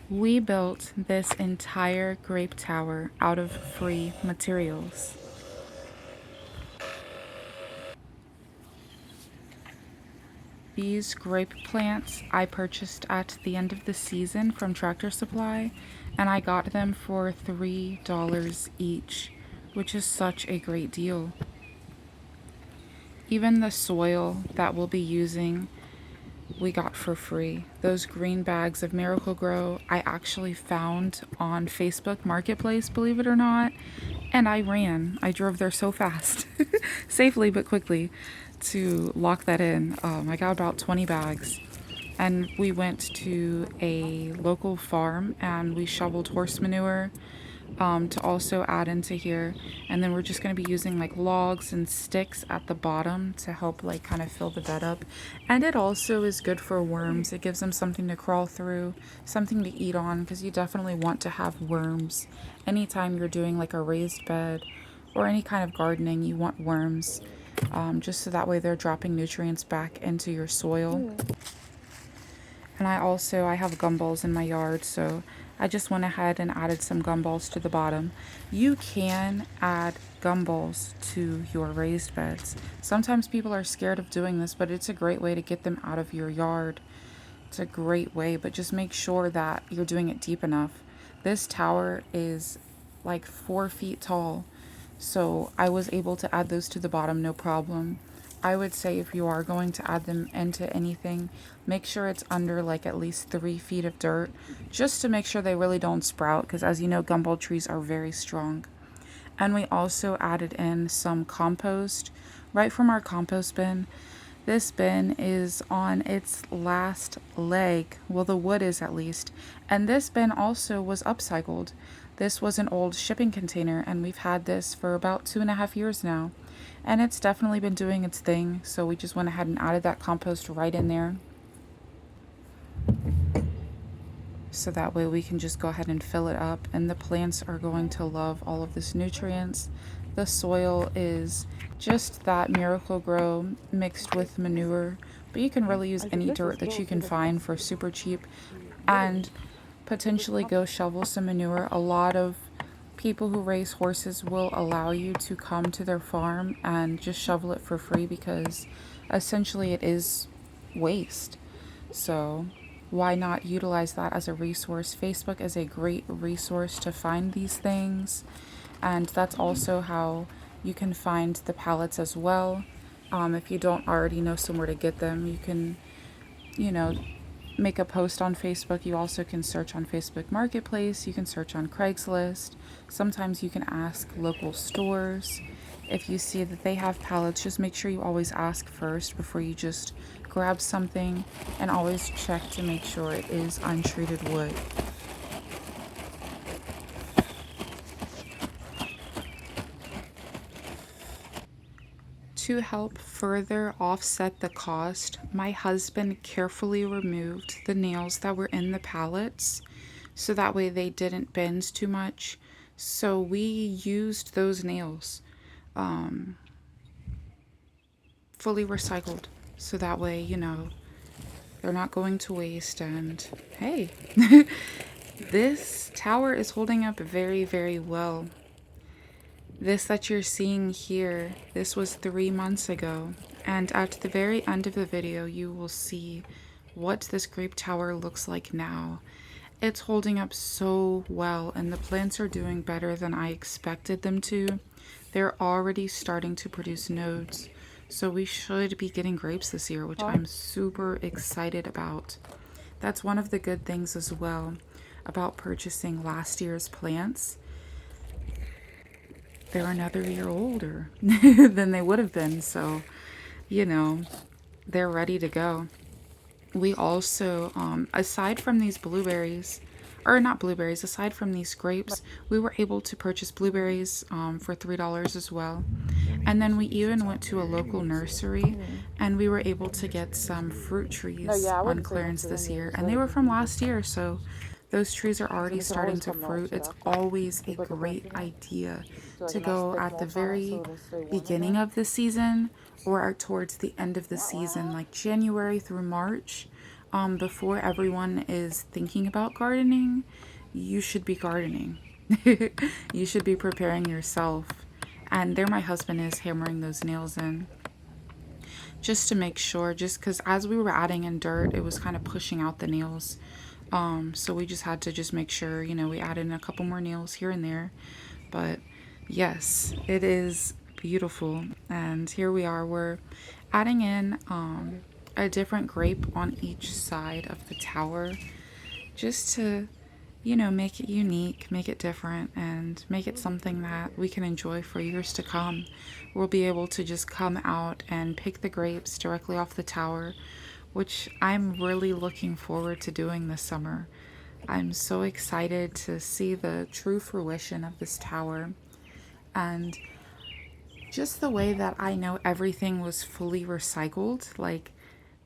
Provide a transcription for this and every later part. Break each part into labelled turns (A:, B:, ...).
A: We built this entire grape tower out of free materials. These grape plants I purchased at the end of the season from Tractor Supply, and I got them for $3 each, which is such a great deal. Even the soil that we'll be using, we got for free. Those green bags of Miracle-Gro I actually found on Facebook Marketplace, believe it or not, and I ran. I drove there so fast, safely but quickly, to lock that in. I got about 20 bags, and we went to a local farm and we shoveled horse manure to also add into here, and then we're just going to be using like logs and sticks at the bottom to help like kind of fill the bed up. And it also is good for worms. It gives them something to crawl through, something to eat on, because you definitely want to have worms anytime you're doing like a raised bed or any kind of gardening. You want worms, just so that way they're dropping nutrients back into your soil. And I have gumballs in my yard, so I just went ahead and added some gumballs to the bottom. You can add gumballs to your raised beds. Sometimes people are scared of doing this, but it's a great way to get them out of your yard. It's a great way, but just make sure that you're doing it deep enough. This tower is like 4 feet tall, so I was able to add those to the bottom no problem. I would say if you are going to add them into anything, make sure it's under like at least 3 feet of dirt, just to make sure they really don't sprout, because as you know, gumball trees are very strong. And we also added in some compost right from our compost bin. This bin is on its last leg, well, the wood is at least, and this bin also was upcycled. This was an old shipping container, and we've had this for about 2.5 years now, and it's definitely been doing its thing, so we just went ahead and added that compost right in there, so that way we can just go ahead and fill it up, and the plants are going to love all of this nutrients. The soil is just that Miracle-Gro mixed with manure, but you can really use any dirt that you can find for super cheap, and potentially go shovel some manure. A lot of people who raise horses will allow you to come to their farm and just shovel it for free, because essentially it is waste. So why not utilize that as a resource? Facebook is a great resource to find these things, and that's also how you can find the pallets as well. If you don't already know somewhere to get them, you can, you know, make a post on Facebook. You also can search on Facebook Marketplace. You can search on Craigslist. Sometimes you can ask local stores. If you see that they have pallets, just make sure you always ask first before you just grab something, and always check to make sure it is untreated wood. To help further offset the cost, my husband carefully removed the nails that were in the pallets, so that way they didn't bend too much. So we used those nails fully recycled, so that way, you know, they're not going to waste. And hey, this tower is holding up very, very well. This that you're seeing here, this was 3 months ago, and at the very end of the video you will see what this grape tower looks like now. It's holding up so well, and the plants are doing better than I expected them to. They're already starting to produce nodes, so we should be getting grapes this year, which I'm super excited about. That's one of the good things as well about purchasing last year's plants. They're another year older than they would have been, so, you know, they're ready to go. We also, aside from these blueberries, or not blueberries, aside from these grapes, we were able to purchase blueberries for $3 as well. And then we even went to a local nursery, and we were able to get some fruit trees on clearance this year, and they were from last year, so those trees are already starting to fruit. It's always a great idea to go at the very beginning of the season or towards the end of the season, like January through March. before everyone is thinking about gardening, you should be gardening. You should be preparing yourself. And there my husband is hammering those nails in just to make sure, just because as we were adding in dirt, it was kind of pushing out the nails. So we just had to just make sure, we added in a couple more nails here and there. But yes, it is beautiful. And here we are, we're adding in a different grape on each side of the tower just to, make it unique, make it different, and make it something that we can enjoy for years to come. We'll be able to just come out and pick the grapes directly off the tower, which I'm really looking forward to doing this summer. I'm so excited to see the true fruition of this tower, and just the way that I know everything was fully recycled. Like,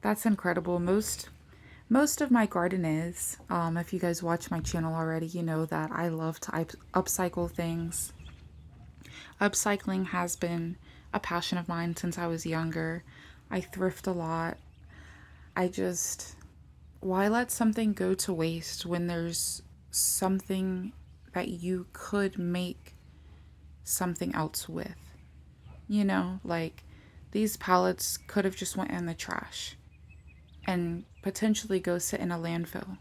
A: that's incredible. Most of my garden is. If you guys watch my channel already, you know that I love to upcycle things. Upcycling has been a passion of mine since I was younger. I thrift a lot. I just, why let something go to waste when there's something that you could make something else with? Like, these pallets could have just went in the trash and potentially go sit in a landfill.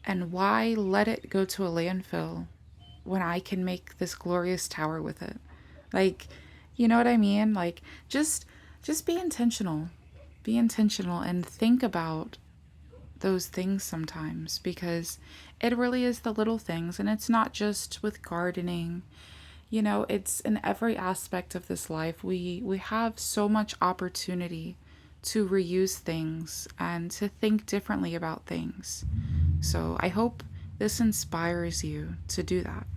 A: And why let it go to a landfill when I can make this glorious tower with it? Like, you know what I mean? Like, just be intentional. Be intentional and think about those things sometimes, because it really is the little things, and it's not just with gardening. It's in every aspect of this life. We have so much opportunity to reuse things and to think differently about things. So I hope this inspires you to do that.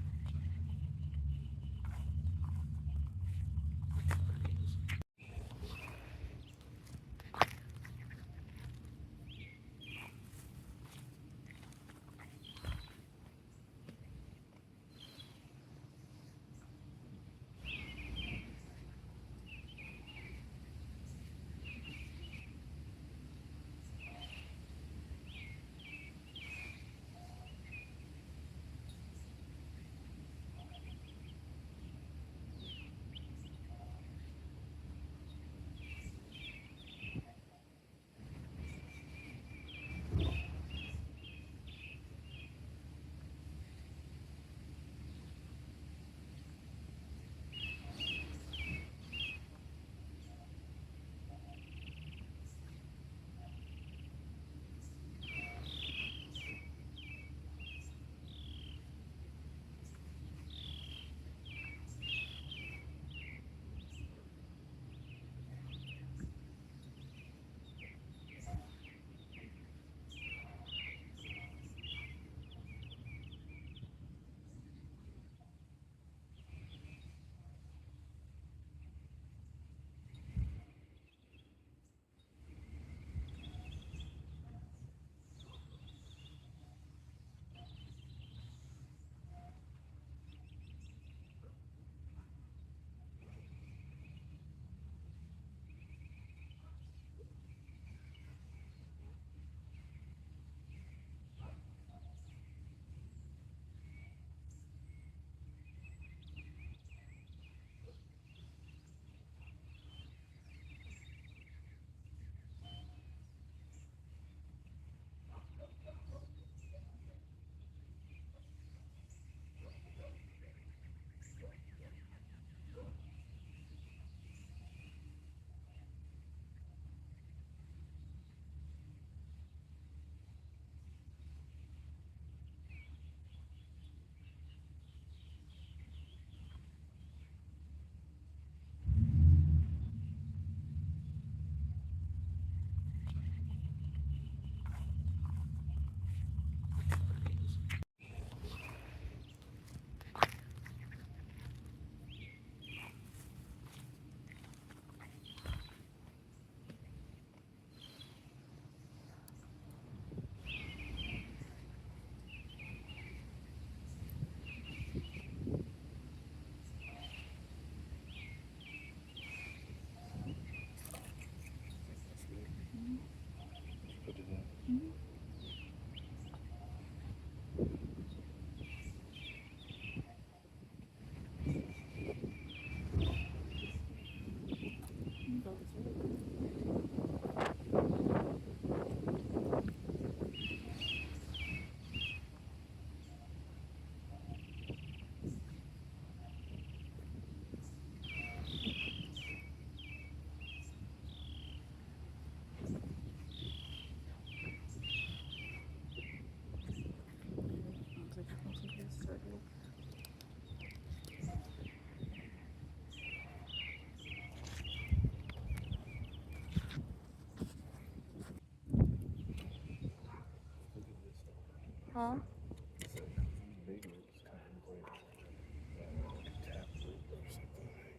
A: Huh?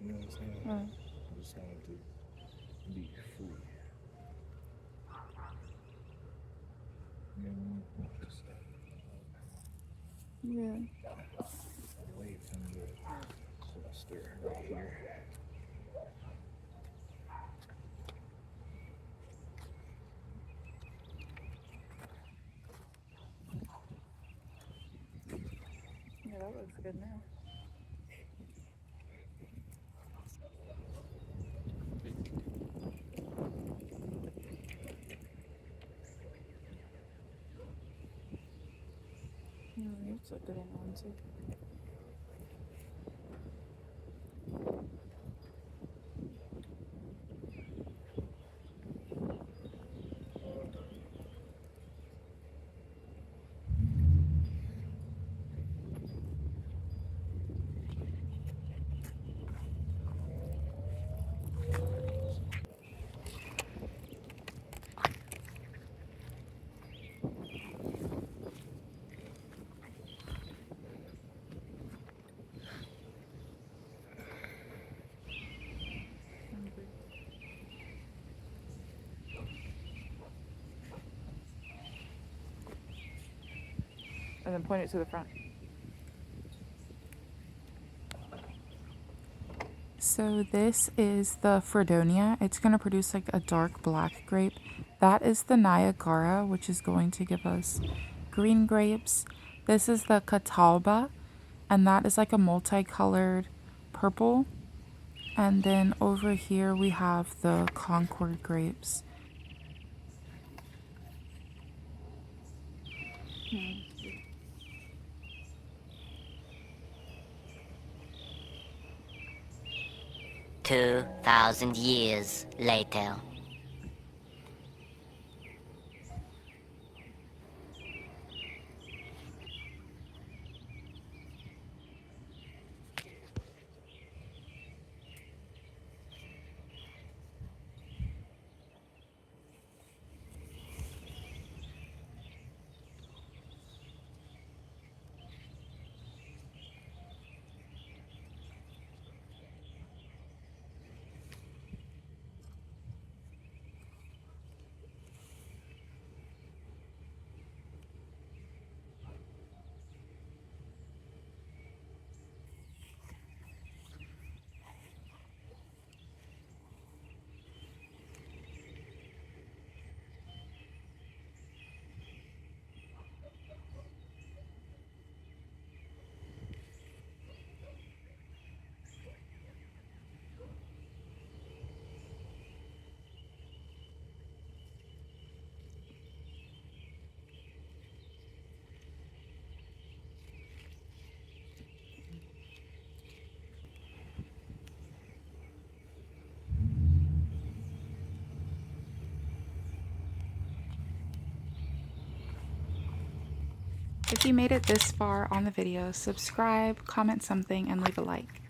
B: You know what I'm saying? I just wanted to be free. You know what I mean? Just
A: Yeah.
B: away from the cluster right here.
A: Yeah, that looks good now. It's a good one too. And then point it to the front. So this is the Fredonia. It's going to produce like a dark black grape. That is the Niagara, which is going to give us green grapes. This is the Catawba, and that is like a multicolored purple. And then over here we have the Concord grapes.
C: 2,000 years later.
A: If you made it this far on the video, subscribe, comment something, and leave a like.